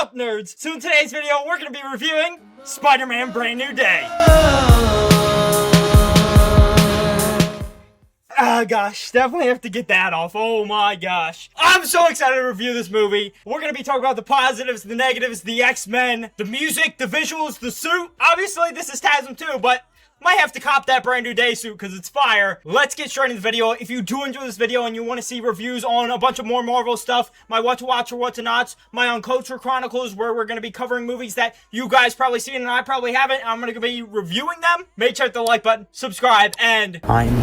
up, nerds? So in today's video, we're going to be reviewing Spider-Man Brand New Day. Gosh, definitely have to get that off. Oh my gosh. I'm so excited to review this movie. We're going to be talking about the positives, the negatives, the X-Men, the music, the visuals, the suit. Obviously, this is TASM 2, but might have to cop that Brand New Day suit because it's fire. Let's get straight into the video. If you do enjoy this video and you want to see reviews on a bunch of more Marvel stuff, my what to watch or what to nots, my Uncultured Chronicles, where we're going to be covering movies that you guys probably seen and I probably haven't, I'm going to be reviewing them. Make sure to hit the like button, subscribe, and I'm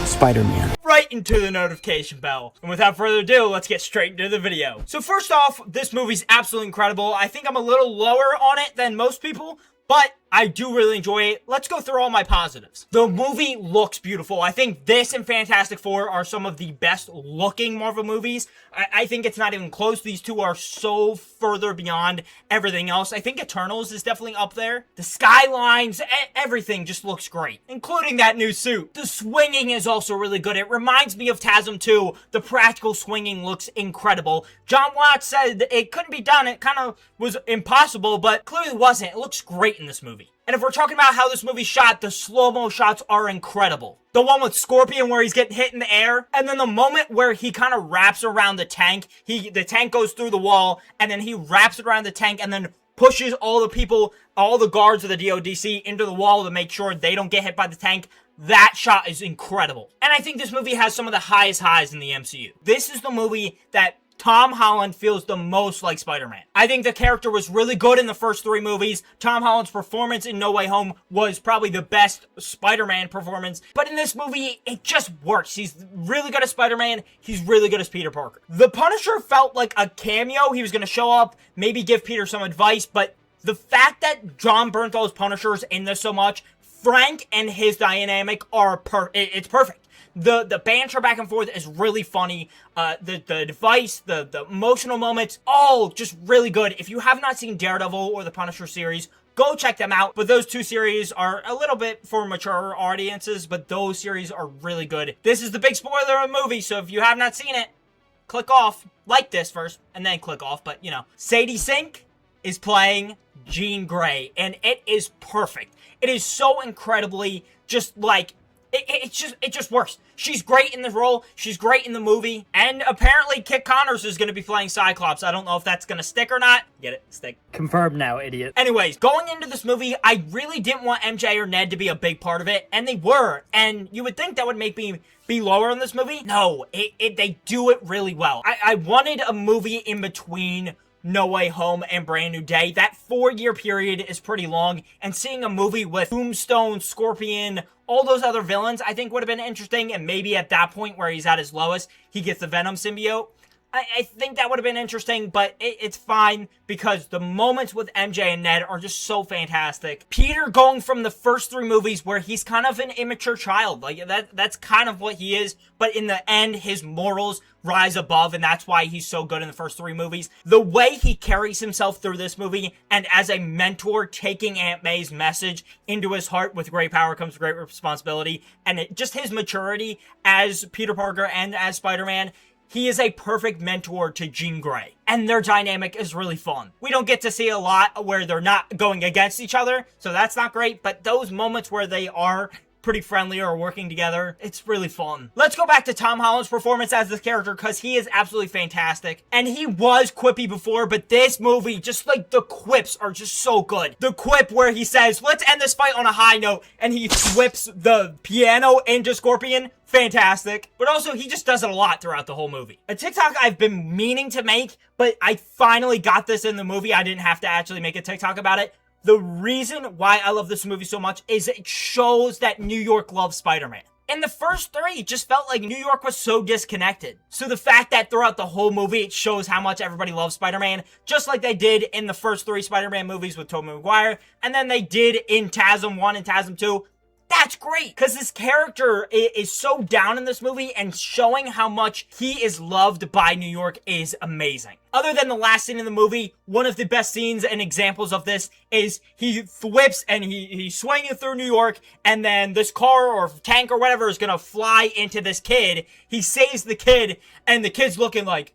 Spider-Man. Right into the notification bell. And without further ado, let's get straight into the video. So first off, this movie's absolutely incredible. I think I'm a little lower on it than most people, but I do really enjoy it. Let's go through all my positives. The movie looks beautiful. I think this and Fantastic Four are some of the best looking Marvel movies. I think it's not even close. These two are so further beyond everything else. I think Eternals is definitely up there. The skylines, everything just looks great, including that new suit. The swinging is also really good. It reminds me of TASM 2. The practical swinging looks incredible. John Watts said it couldn't be done. It kind of was impossible, but clearly wasn't. It looks great in this movie. And if we're talking about how this movie's shot, the slow-mo shots are incredible. The one with Scorpion where he's getting hit in the air, and then the moment where he kind of wraps around the tank, the tank goes through the wall, and then he wraps it around the tank, and then pushes all the people, all the guards of the DODC into the wall to make sure they don't get hit by the tank. That shot is incredible. And I think this movie has some of the highest highs in the MCU. This is the movie that Tom Holland feels the most like Spider-Man. I think the character was really good in the first three movies. Tom Holland's performance in No Way Home was probably the best Spider-Man performance. But in this movie, it just works. He's really good as Spider-Man. He's really good as Peter Parker. The Punisher felt like a cameo. He was going to show up, maybe give Peter some advice. But the fact that John Bernthal's Punisher is in this so much, Frank and his dynamic are it's perfect. The banter back and forth is really funny. The device, the emotional moments, all just really good. If you have not seen Daredevil or the Punisher series, go check them out. But those two series are a little bit for mature audiences, but those series are really good. This is the big spoiler of the movie, so if you have not seen it, click off. Like this first, and then click off. But, you know, Sadie Sink is playing Jean Grey, and it is perfect. It is so incredibly just like... It just works. She's great in the role. She's great in the movie. And apparently Kit Connors is going to be playing Cyclops. I don't know if that's going to stick or not. Get it? Stick. Confirmed now, idiot. Anyways, going into this movie, I really didn't want MJ or Ned to be a big part of it. And they were. And you would think that would make me be lower in this movie. No, they do it really well. I wanted a movie in between No Way Home and Brand New Day. That 4-year period is pretty long, and seeing a movie with Tombstone, Scorpion, all those other villains, I think would have been interesting, and maybe at that point where he's at his lowest, he gets the Venom symbiote. I think that would have been interesting, but it's fine because the moments with MJ and Ned are just so fantastic. Peter going from the first three movies where he's kind of an immature child, like that's kind of what he is, but in the end, his morals rise above, and that's why he's so good in the first three movies. The way he carries himself through this movie, and as a mentor taking Aunt May's message into his heart, with great power comes great responsibility, and just his maturity as Peter Parker and as Spider-Man, he is a perfect mentor to Jean Grey. And their dynamic is really fun. We don't get to see a lot where they're not going against each other, so that's not great, but those moments where they are pretty friendly or working together, it's really fun. Let's go back to Tom Holland's performance as this character, because he is absolutely fantastic. And he was quippy before, but this movie, just like the quips are just so good. The quip where he says, let's end this fight on a high note, and he whips the piano into Scorpion, fantastic. But also, he just does it a lot throughout the whole movie. A TikTok I've been meaning to make, but I finally got this in the movie. I didn't have to actually make a TikTok about it. The reason why I love this movie so much is it shows that New York loves Spider-Man. In the first three, it just felt like New York was so disconnected. So the fact that throughout the whole movie, it shows how much everybody loves Spider-Man, just like they did in the first three Spider-Man movies with Tobey Maguire, and then they did in TASM 1 and TASM 2. That's great, because this character is so down in this movie, and showing how much he is loved by New York is amazing. Other than the last scene in the movie, one of the best scenes and examples of this is he whips and he's swinging through New York, and then this car or tank or whatever is gonna fly into this kid. He saves the kid, and the kid's looking like,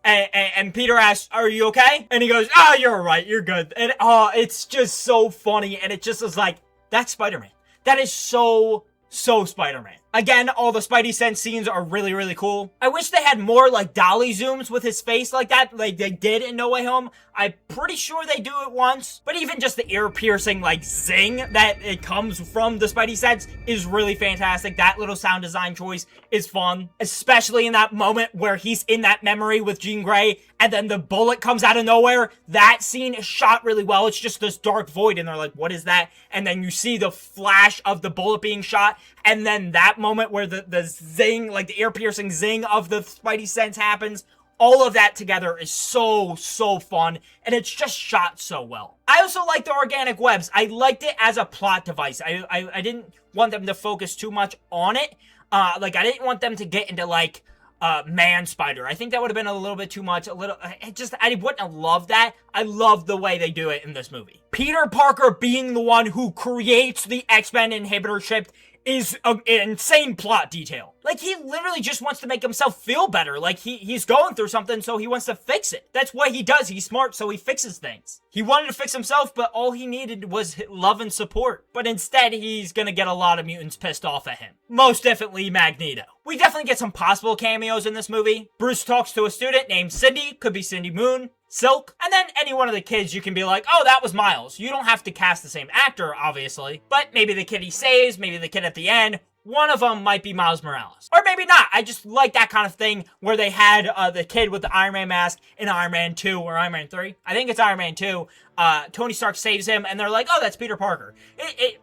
And Peter asks, are you okay? And he goes, oh, you're all right. You're good. And it's just so funny. And it just is like, that's Spider-Man. That is so Spider-Man. Again, all the Spidey sense scenes are really, really cool. I wish they had more like dolly zooms with his face like that, like they did in No Way Home. I'm pretty sure they do it once. But even just the ear-piercing like zing that it comes from the Spidey sense is really fantastic. That little sound design choice is fun. Especially in that moment where he's in that memory with Jean Grey and then the bullet comes out of nowhere. That scene is shot really well. It's just this dark void and they're like, what is that? And then you see the flash of the bullet being shot. And then that moment where the zing, like the ear-piercing zing of the Spidey sense happens. All of that together is so fun, and it's just shot so well. I also like the organic webs. I liked it as a plot device. I didn't want them to focus too much on it. Like, I didn't want them to get into, like, Man Spider. I think that would have been a little bit too much. I wouldn't have loved that. I love the way they do it in this movie. Peter Parker being the one who creates the X-Men inhibitor ship is an insane plot detail. Like, he literally just wants to make himself feel better. Like, he's going through something, so he wants to fix it. That's what he does. He's smart, so he fixes things. He wanted to fix himself, but all he needed was love and support. But instead, he's gonna get a lot of mutants pissed off at him. Most definitely Magneto. We definitely get some possible cameos in this movie. Bruce talks to a student named Cindy, could be Cindy Moon, Silk, and then any one of the kids you can be like, oh, that was Miles. You don't have to cast the same actor, obviously, but maybe the kid he saves, maybe the kid at the end, one of them might be Miles Morales. Or maybe not. I just like that kind of thing where they had the kid with the Iron Man mask in Iron Man 2 or Iron Man 3. I think it's Iron Man 2. Tony Stark saves him and they're like, oh, that's Peter Parker.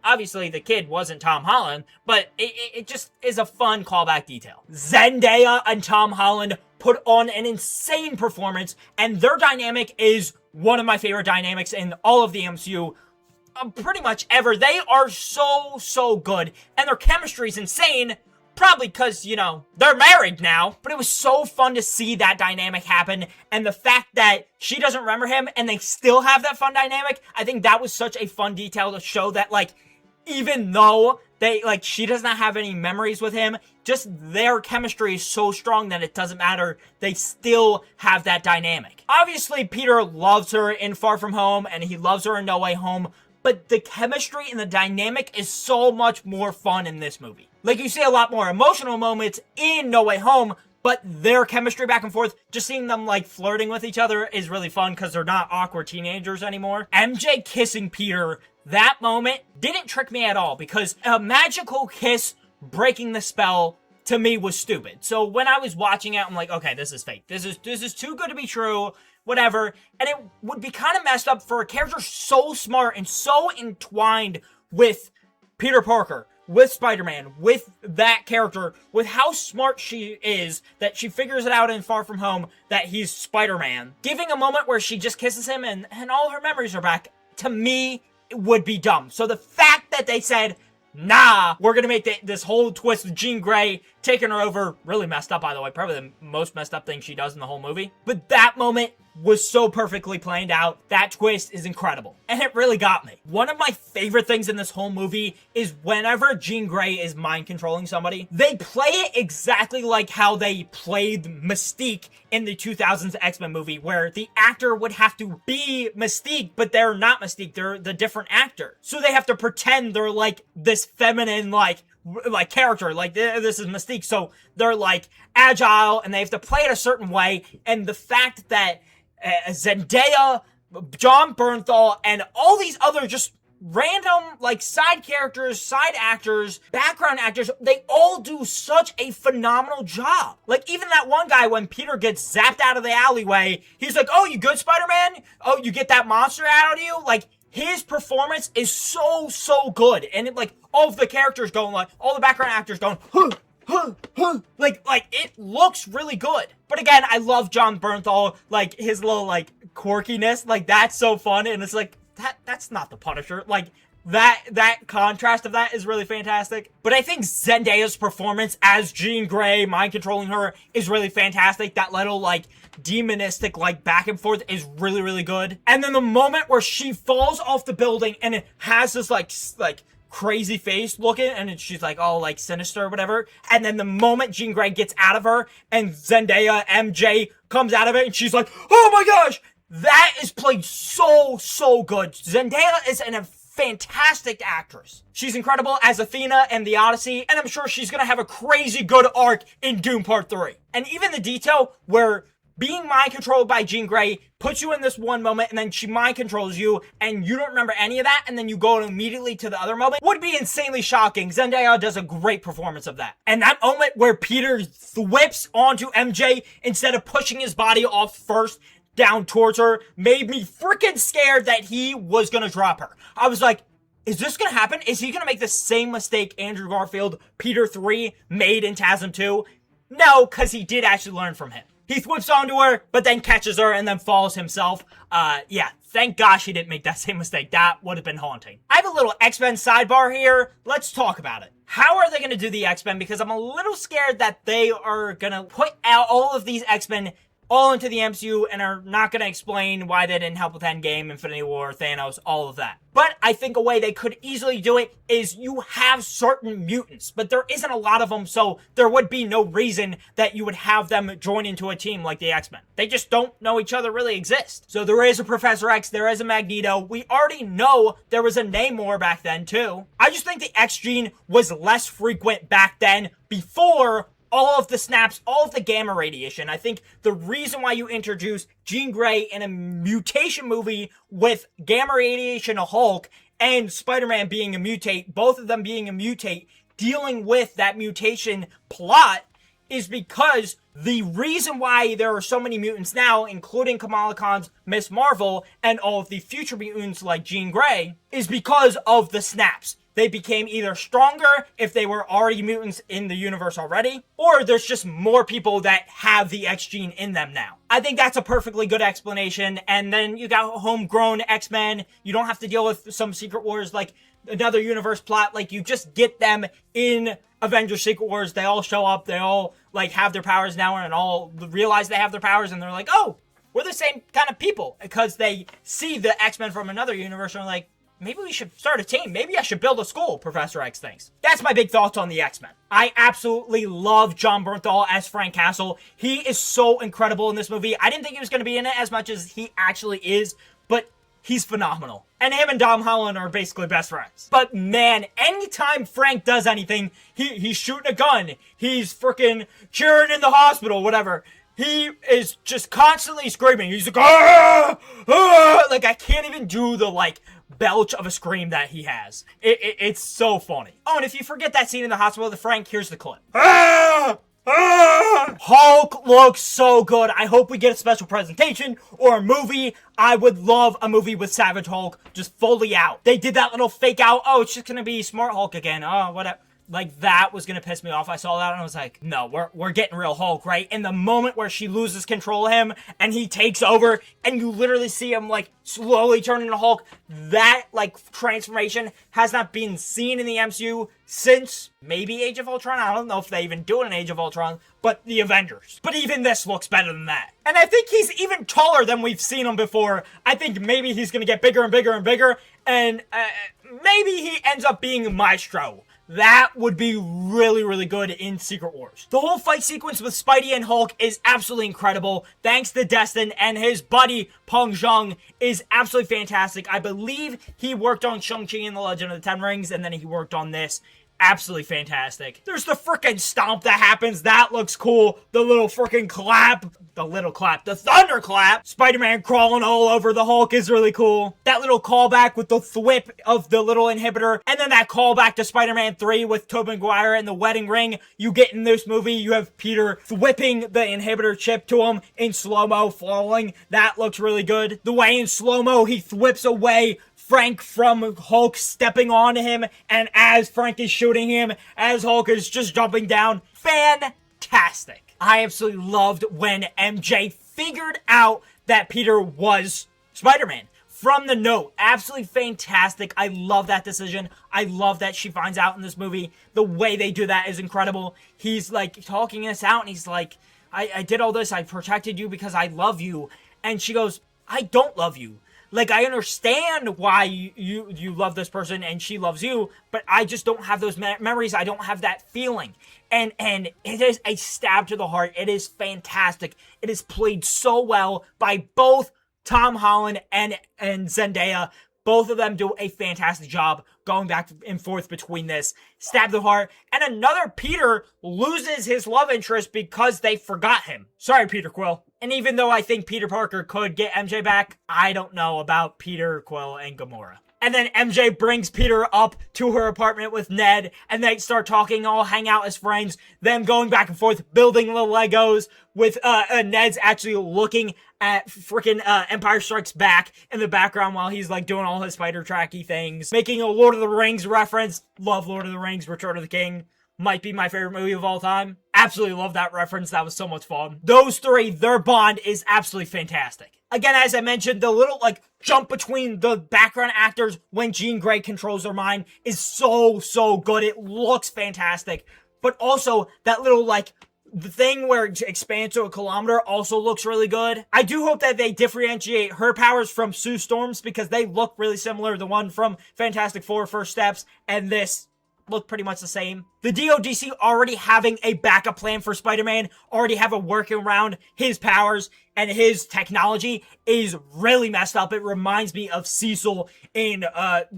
Obviously, the kid wasn't Tom Holland, but it just is a fun callback detail. Zendaya and Tom Holland put on an insane performance, and their dynamic is one of my favorite dynamics in all of the MCU. Pretty much ever. They are so good, and their chemistry is insane, probably because, you know, they're married now, but it was so fun to see that dynamic happen, and the fact that she doesn't remember him, and they still have that fun dynamic, I think that was such a fun detail to show that, like, even though she does not have any memories with him, just their chemistry is so strong that it doesn't matter. They still have that dynamic. Obviously, Peter loves her in Far From Home, and he loves her in No Way Home, but the chemistry and the dynamic is so much more fun in this movie. Like, you see a lot more emotional moments in No Way Home, but their chemistry back and forth, just seeing them, like, flirting with each other is really fun because they're not awkward teenagers anymore. MJ kissing Peter, that moment didn't trick me at all because a magical kiss breaking the spell to me was stupid. So when I was watching it, I'm like, okay, this is fake. This is too good to be true. Whatever. And it would be kind of messed up for a character so smart and so entwined with Peter Parker, with Spider-Man, with that character, with how smart she is, that she figures it out in Far From Home that he's Spider-Man. Giving a moment where she just kisses him and all her memories are back, to me, it would be dumb. So the fact that they said, nah, we're gonna make this whole twist with Jean Grey taking her over, really messed up, by the way, probably the most messed up thing she does in the whole movie. But that moment was so perfectly planned out. That twist is incredible. And it really got me. One of my favorite things in this whole movie is whenever Jean Grey is mind controlling somebody, they play it exactly like how they played Mystique in the 2000s X-Men movie, where the actor would have to be Mystique, but they're not Mystique, they're the different actor. So they have to pretend they're like this feminine, like character, like this is Mystique, so they're like agile and they have to play it a certain way. And the fact that Zendaya, John Bernthal, and all these other just random like side characters, side actors, background actors, they all do such a phenomenal job. Like even that one guy, when Peter gets zapped out of the alleyway, he's like, oh, you good, Spider-Man? Oh, you get that monster out of you? Like, his performance is so good. And it, like, all of the characters going, like, all the background actors going, like, it looks really good. But again, I love John Bernthal, like, his little, like, quirkiness. Like, that's so fun. And it's like, that's not the Punisher. Like, that contrast of that is really fantastic. But I think Zendaya's performance as Jean Grey, mind controlling her, is really fantastic. That little, like, demonistic, like, back and forth is really good. And then the moment where she falls off the building and it has this, like crazy face looking, and she's like all like sinister or whatever. And then the moment Jean Grey gets out of her and Zendaya MJ comes out of it, and she's like, oh my gosh, that is played so good. Zendaya is a fantastic actress. She's incredible as Athena in The Odyssey, and I'm sure she's gonna have a crazy good arc in Dune Part 3. And even the detail where being mind controlled by Jean Grey puts you in this one moment, and then she mind controls you, and you don't remember any of that, and then you go immediately to the other moment, would be insanely shocking. Zendaya does a great performance of that. And that moment where Peter whips onto MJ instead of pushing his body off first down towards her made me freaking scared that he was gonna drop her. I was like, is this gonna happen? Is he gonna make the same mistake Andrew Garfield, Peter 3, made in TASM 2? No, because he did actually learn from him. He whips onto her, but then catches her and then falls himself. Yeah, thank gosh he didn't make that same mistake. That would have been haunting. I have a little X-Men sidebar here. Let's talk about it. How are they going to do the X-Men? Because I'm a little scared that they are going to put out all of these X-Men all into the MCU and are not going to explain why they didn't help with Endgame, Infinity War, Thanos, all of that. But I think a way they could easily do it is you have certain mutants, but there isn't a lot of them, so there would be no reason that you would have them join into a team like the X-Men. They just don't know each other really exist. So there is a Professor X, there is a Magneto. We already know there was a Namor back then too. I just think the X gene was less frequent back then before all of the snaps, all of the gamma radiation. I think the reason why you introduce Jean Grey in a mutation movie with gamma radiation, a Hulk, and Spider-Man being a mutate, both of them being a mutate, dealing with that mutation plot, is because the reason why there are so many mutants now, including Kamala Khan's Miss Marvel, and all of the future mutants like Jean Grey, is because of the snaps. They became either stronger if they were already mutants in the universe already, or there's just more people that have the X gene in them now. I think that's a perfectly good explanation, and then you got homegrown X-Men. You don't have to deal with some Secret Wars like another universe plot. Like, you just get them in Avengers Secret Wars. They all show up, they all like have their powers now and all realize they have their powers, and they're like, oh, we're the same kind of people, because they see the X-Men from another universe and are like, maybe we should start a team. Maybe I should build a school, Professor X thinks. That's my big thoughts on the X-Men. I absolutely love John Bernthal as Frank Castle. He is so incredible in this movie. I didn't think he was going to be in it as much as he actually is, but he's phenomenal. And him and Tom Holland are basically best friends. But man, anytime Frank does anything, he's shooting a gun, he's freaking cheering in the hospital, whatever. He is just constantly screaming. He's like, ah! Ah! Like, I can't even do the, like, belch of a scream that he has. It's so funny. Oh, and if you forget that scene in the hospital with Frank, here's the clip. Ah! Ah! Hulk looks so good. I hope we get a special presentation or a movie. I would love a movie with Savage Hulk just fully out. They did that little fake out. Oh, it's just gonna be Smart Hulk again. Oh, whatever. Like, that was gonna piss me off. I saw that and I was like, no, we're getting real Hulk, right? In the moment where she loses control of him and he takes over and you literally see him, like, slowly turn into Hulk, that, like, transformation has not been seen in the MCU since maybe Age of Ultron. I don't know if they even do it in Age of Ultron, but the Avengers. But even this looks better than that. And I think he's even taller than we've seen him before. I think maybe he's gonna get bigger and bigger and bigger, and maybe he ends up being Maestro. That would be really, really good in Secret Wars. The whole fight sequence with Spidey and Hulk is absolutely incredible. Thanks to Destin, and his buddy Peng Zheng is absolutely fantastic. I believe he worked on Shang-Chi and the Legend of the Ten Rings, and then he worked on this. Absolutely fantastic. There's the freaking stomp that happens. That looks cool. The little freaking clap. The thunderclap. Spider-Man crawling all over the Hulk is really cool. That little callback with the thwip of the little inhibitor. And then that callback to Spider-Man 3 with Tobey Maguire and the wedding ring. You get in this movie, you have Peter thwipping the inhibitor chip to him in slow-mo falling. That looks really good. The way in slow-mo he thwips away Frank from Hulk stepping on him, and as Frank is shooting him, as Hulk is just jumping down. Fantastic. I absolutely loved when MJ figured out that Peter was Spider-Man from the note. Absolutely fantastic. I love that decision. I love that she finds out in this movie. The way they do that is incredible. He's like talking us out, and he's like, I did all this. I protected you because I love you. And she goes, I don't love you. Like, I understand why you love this person and she loves you, but I just don't have those memories. I don't have that feeling. And it is a stab to the heart. It is fantastic. It is played so well by both Tom Holland and Zendaya. Both of them do a fantastic job going back and forth between this. Stab the heart. And another Peter loses his love interest because they forgot him. Sorry, Peter Quill. And even though I think Peter Parker could get MJ back, I don't know about Peter Quill and Gamora. And then MJ brings Peter up to her apartment with Ned, and they start talking, all hang out as friends, them going back and forth, building the Legos, with Ned's actually looking at freaking Empire Strikes Back in the background while he's like doing all his spider tracky things, making a Lord of the Rings reference. Love Lord of the Rings, Return of the King. Might be my favorite movie of all time. Absolutely love that reference. That was so much fun. Those three, their bond is absolutely fantastic. Again, as I mentioned, the little, like, jump between the background actors when Jean Grey controls their mind is so good. It looks fantastic. But also, that little, like, the thing where it expands to a kilometer also looks really good. I do hope that they differentiate her powers from Sue Storm's because they look really similar. The one from Fantastic Four First Steps and this look pretty much the same. The DODC already having a backup plan for Spider-Man, already have a working around his powers and his technology is really messed up. It reminds me of Cecil in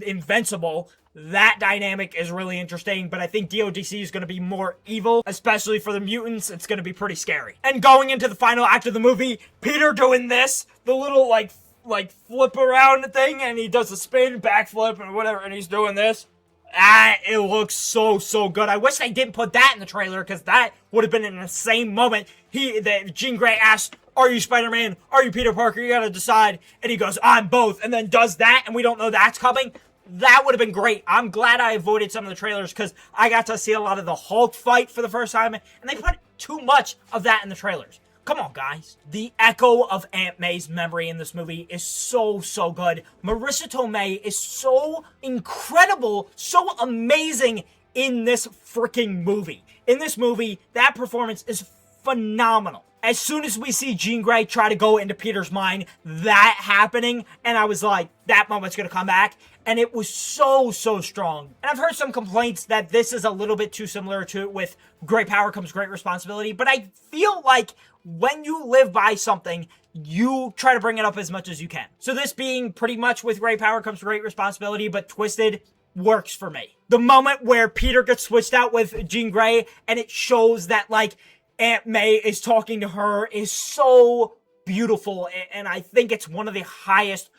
Invincible. That dynamic is really interesting, but I think DODC is going to be more evil, especially for the mutants. It's going to be pretty scary. And going into the final act of the movie, Peter doing this, the little like flip around thing, and he does a spin, backflip, and whatever, and he's doing this. It looks so good. I wish they didn't put that in the trailer, because that would have been an insane moment. Jean Grey asks, "Are you Spider-Man? Are you Peter Parker? You gotta decide." And he goes, "I'm both," and then does that, and we don't know that's coming. That would have been great. I'm glad I avoided some of the trailers, because I got to see a lot of the Hulk fight for the first time, and they put too much of that in the trailers. Come on, guys. The echo of Aunt May's memory in this movie is so good. Marissa Tomei is so incredible, so amazing in this freaking movie. In this movie, that performance is phenomenal. As soon as we see Jean Grey try to go into Peter's mind, that happening, and I was like, that moment's gonna come back. And it was so strong. And I've heard some complaints that this is a little bit too similar to with great power comes great responsibility. But I feel like when you live by something, you try to bring it up as much as you can. So this being pretty much with great power comes great responsibility, but twisted, works for me. The moment where Peter gets switched out with Jean Grey and it shows that like Aunt May is talking to her is so beautiful. And I think it's one of the highest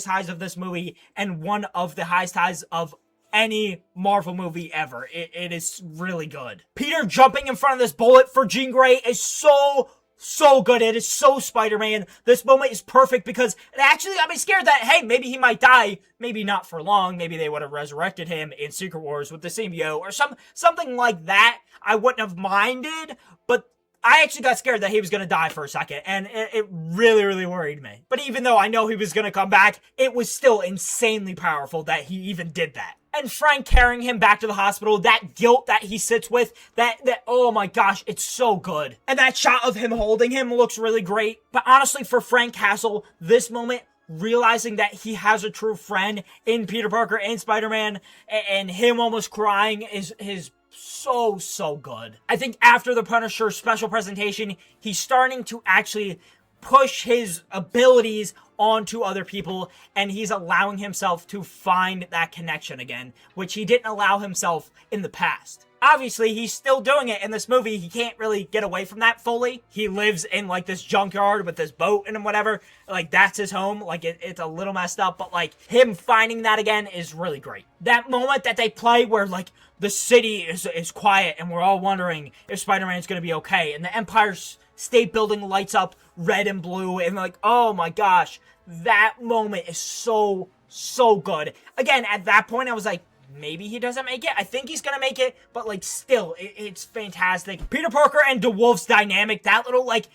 highs of this movie and one of the highest highs of any Marvel movie ever. It is really good. Peter jumping in front of this bullet for Jean Grey is so good. It is so Spider-Man. This moment is perfect because it actually got me scared that, hey, maybe he might die. Maybe not for long. Maybe they would have resurrected him in Secret Wars with the symbiote or something like that. I wouldn't have minded, but I actually got scared that he was going to die for a second, and it really worried me. But even though I know he was going to come back, it was still insanely powerful that he even did that. And Frank carrying him back to the hospital, that guilt that he sits with, that oh my gosh, it's so good. And that shot of him holding him looks really great. But honestly, for Frank Castle, this moment, realizing that he has a true friend in Peter Parker and Spider-Man, and him almost crying is so good. I think after the Punisher special presentation, he's starting to actually push his abilities onto other people, and he's allowing himself to find that connection again, which he didn't allow himself in the past. Obviously, he's still doing it in this movie. He can't really get away from that fully. He lives in, like, this junkyard with this boat and whatever. Like, that's his home. Like, it's a little messed up, but, like, him finding that again is really great. That moment that they play where, like, the city is quiet and we're all wondering if Spider-Man's gonna be okay, and the Empire State Building lights up red and blue, and, like, oh my gosh, that moment is so good. Again, at that point, I was like, maybe he doesn't make it. I think he's gonna make it, but like still, it's fantastic. Peter Parker and DeWolf's dynamic, that little like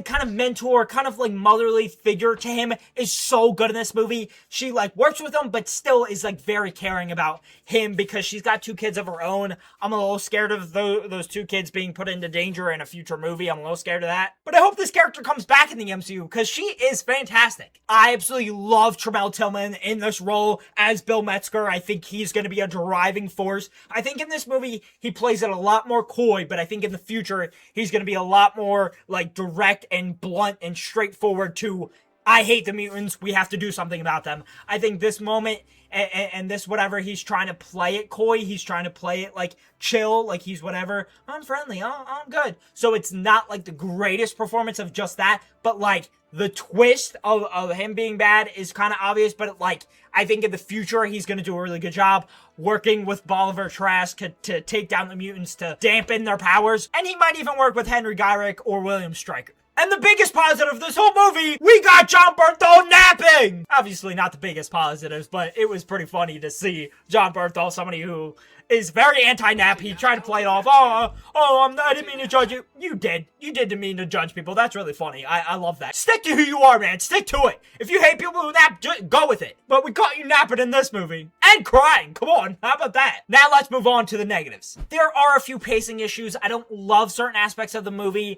kind of mentor, kind of like motherly figure to him is so good in this movie. She like works with him, but still is like very caring about him because she's got 2 kids of her own. I'm a little scared of those 2 kids being put into danger in a future movie. I'm a little scared of that. But I hope this character comes back in the MCU because she is fantastic. I absolutely love Tremel Tillman in this role as Bill Metzger. I think he's going to be a driving force. I think in this movie, he plays it a lot more coy, but I think in the future, he's going to be a lot more like direct and blunt and straightforward to, I hate the mutants, we have to do something about them. I think this moment and this whatever, he's trying to play it coy, he's trying to play it like chill, like he's whatever, I'm friendly, I'm good. So it's not like the greatest performance of just that, but like the twist of him being bad is kind of obvious, but like I think in the future he's going to do a really good job working with Bolivar Trask to take down the mutants, to dampen their powers, and he might even work with Henry Gyrick or William Stryker. And the biggest positive of this whole movie, we got Jon Bernthal napping! Obviously not the biggest positives, but it was pretty funny to see Jon Bernthal, somebody who is very anti-nap. He tried to play it off. I didn't mean to judge you. You did. You did mean to judge people. That's really funny. I love that. Stick to who you are, man. Stick to it. If you hate people who nap, just go with it. But we caught you napping in this movie. And crying. Come on. How about that? Now let's move on to the negatives. There are a few pacing issues. I don't love certain aspects of the movie.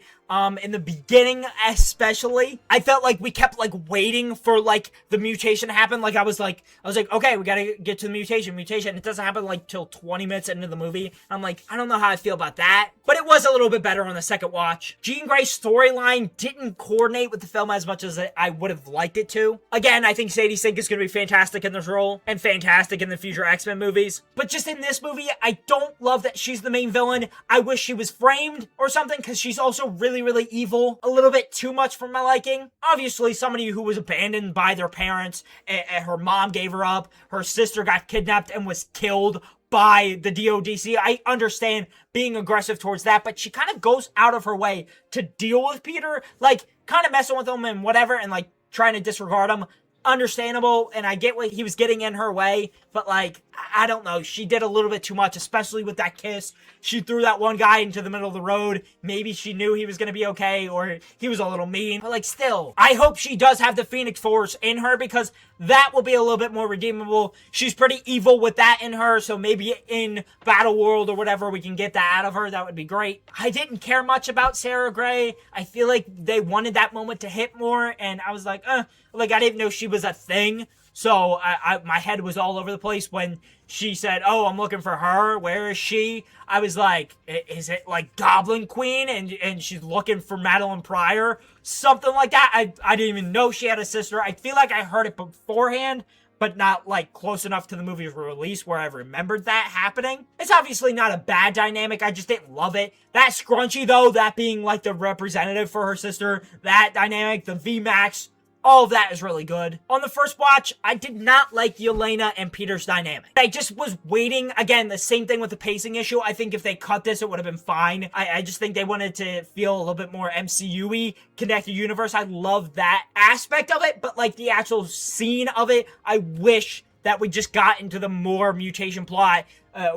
In the beginning, especially, I felt like we kept like waiting for like the mutation to happen. Like I was like, okay, we gotta get to the mutation. It doesn't happen like till 20 minutes into the movie. I'm like, I don't know how I feel about that, but it was a little bit better on the second watch. Jean Grey's storyline didn't coordinate with the film as much as I would have liked it to. Again, I think Sadie Sink is gonna be fantastic in this role and fantastic in the future X-Men movies, but just in this movie, I don't love that she's the main villain. I wish she was framed or something because she's also really evil, a little bit too much for my liking. Obviously, somebody who was abandoned by their parents, and her mom gave her up, her sister got kidnapped and was killed by the DODC. I understand being aggressive towards that, but she kind of goes out of her way to deal with Peter, like kind of messing with him and whatever, and like trying to disregard him. Understandable, and I get what he was getting in her way, but like, I don't know, she did a little bit too much, especially with that kiss. She threw that one guy into the middle of the road. Maybe she knew he was gonna be okay, or he was a little mean, but like, still, I hope she does have the Phoenix Force in her, because that will be a little bit more redeemable. She's pretty evil with that in her, so maybe in Battle World or whatever, we can get that out of her. That would be great. I didn't care much about Sarah Gray. I feel like they wanted that moment to hit more, and I was like, like, I didn't know she was a thing, so my head was all over the place when she said, oh, I'm looking for her, where is she? I was like, is it like Goblin Queen, and she's looking for Madeline Pryor? Something like that. I didn't even know she had a sister. I feel like I heard it beforehand, but not like close enough to the movie's release where I remembered that happening. It's obviously not a bad dynamic, I just didn't love it. That scrunchie though, that being like the representative for her sister, that dynamic, the VMAX, all of that is really good. On the first watch, I did not like Yelena and Peter's dynamic. I just was waiting. Again, the same thing with the pacing issue. I think if they cut this, it would have been fine. I just think they wanted to feel a little bit more MCU-y, connected universe. I love that aspect of it, but like the actual scene of it, I wish that we just got into the more mutation plot,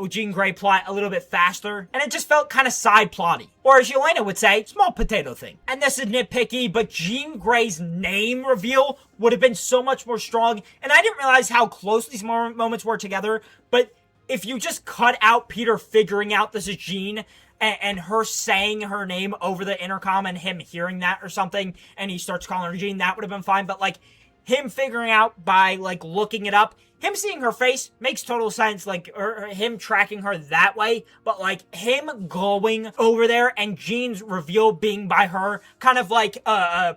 Jean Grey plot a little bit faster, and it just felt kind of side plotty. Or as Yelena would say, small potato thing. And this is nitpicky, but Jean Grey's name reveal would have been so much more strong, and I didn't realize how close these moments were together, but if you just cut out Peter figuring out this is Jean, and her saying her name over the intercom and him hearing that or something, and he starts calling her Jean, that would have been fine, but like, him figuring out by like looking it up, him seeing her face makes total sense, like, or him tracking her that way, but like him going over there and Jean's reveal being by her, kind of like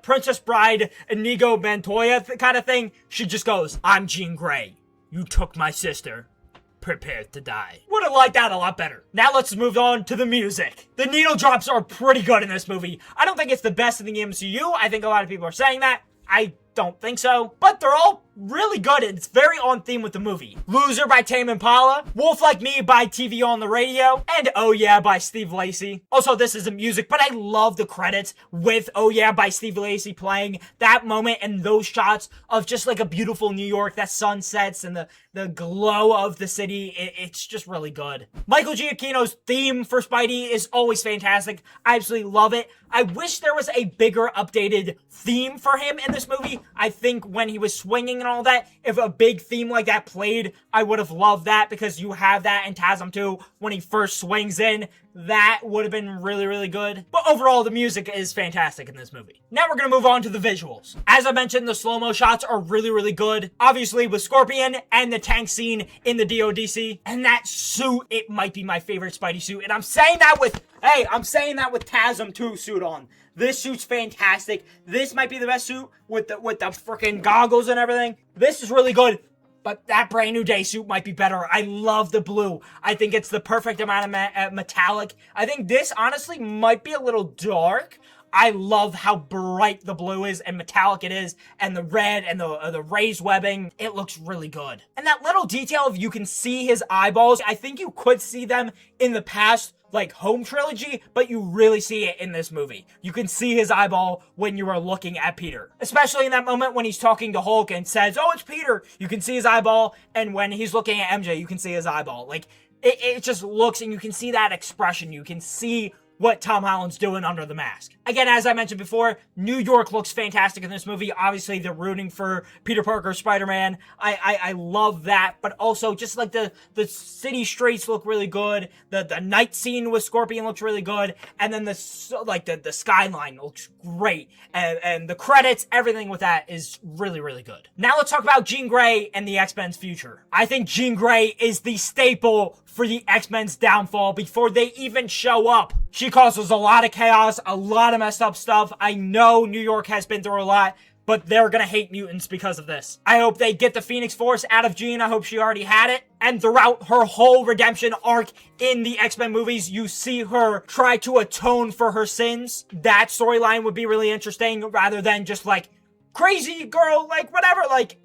Princess Bride Inigo Montoya kind of thing. She just goes, I'm Jean Grey. You took my sister. Prepare to die. Would have liked that a lot better. Now let's move on to the music. The needle drops are pretty good in this movie. I don't think it's the best in the MCU. I think a lot of people are saying that. I don't think so. But they're all really good, and it's very on theme with the movie. Loser by Tame Impala, Wolf Like Me by TV on the Radio, and Oh Yeah by Steve Lacy. Also, this isn't music, but I love the credits with Oh Yeah by Steve Lacy playing. That moment and those shots of just like a beautiful New York, that sunsets and the glow of the city, it's just really good. Michael Giacchino's theme for Spidey is always fantastic. I absolutely love it. I wish there was a bigger updated theme for him in this movie. I think when he was swinging and all that, if a big theme like that played, I would have loved that, because you have that in TASM 2 when he first swings in. That would have been really, really good. But overall, the music is fantastic in this movie. Now we're going to move on to the visuals. As I mentioned, the slow-mo shots are really, really good. Obviously, with Scorpion and the tank scene in the DODC. And that suit, it might be my favorite Spidey suit. And I'm saying that with, I'm saying that with TASM 2 suit on. This suit's fantastic. This might be the best suit with the freaking goggles and everything. This is really good. But that Brand New Day suit might be better. I love the blue. I think it's the perfect amount of metallic. I think this, honestly, might be a little dark. I love how bright the blue is and metallic it is, and the red and the raised webbing. It looks really good. And that little detail of you can see his eyeballs, I think you could see them in the past, like, home trilogy, but you really see it in this movie. You can see his eyeball when you are looking at Peter. Especially in that moment when he's talking to Hulk and says, "Oh, it's Peter." You can see his eyeball, and when he's looking at MJ, you can see his eyeball. Like, it just looks, and you can see that expression. You can see what Tom Holland's doing under the mask. Again, as I mentioned before, New York looks fantastic in this movie. Obviously, they're rooting for Peter Parker, Spider-Man. I love that, but also just like the city streets look really good. The night scene with Scorpion looks really good, and then the skyline looks great, and the credits, everything with that is really, really good. Now let's talk about Jean Grey and the X-Men's future. I think Jean Grey is the staple for the X-Men's downfall before they even show up. She causes a lot of chaos, a lot of messed up stuff. I know New York has been through a lot, but they're gonna hate mutants because of this. I hope they get the Phoenix Force out of Jean. I hope she already had it. And throughout her whole redemption arc in the X-Men movies, you see her try to atone for her sins. That storyline would be really interesting, rather than just like, crazy girl, like whatever, like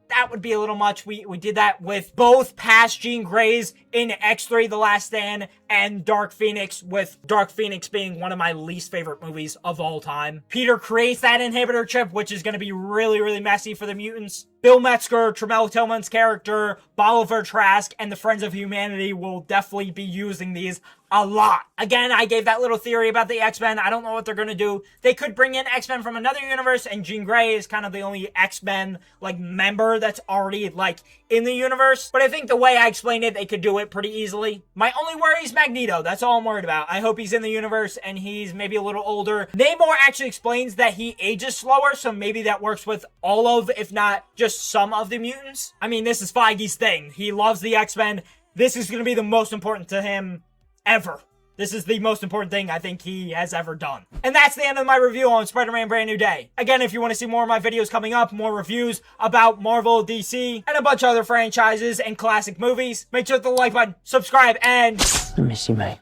that would be a little much. We did that with both past Jean Greys in X3 The Last Stand and Dark Phoenix, with Dark Phoenix being one of my least favorite movies of all time. Peter creates that inhibitor chip, which is going to be really, really messy for the mutants. Bill Metzger, Tremel Tillman's character, Bolivar Trask, and the Friends of Humanity will definitely be using these a lot. Again, I gave that little theory about the X-Men. I don't know what they're going to do. They could bring in X-Men from another universe, and Jean Grey is kind of the only X-Men, like, member that's already, like, in the universe. But I think the way I explained it, they could do it pretty easily. My only worry is Magneto. That's all I'm worried about. I hope he's in the universe, and he's maybe a little older. Namor actually explains that he ages slower, so maybe that works with all of, if not just some of the mutants. I mean, this is Feige's thing. He loves the X-Men. This is going to be the most important to him ever. This is the most important thing I think he has ever done. And that's the end of my review on Spider-Man Brand New Day. Again, if you want to see more of my videos coming up, more reviews about Marvel, DC, and a bunch of other franchises and classic movies, make sure to hit the like button, subscribe, and I miss you, mate.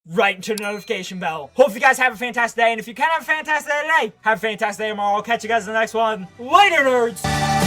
right into the notification bell. Hope you guys have a fantastic day, and if you can't have a fantastic day today, have a fantastic day tomorrow. I'll catch you guys in the next one. Later, nerds!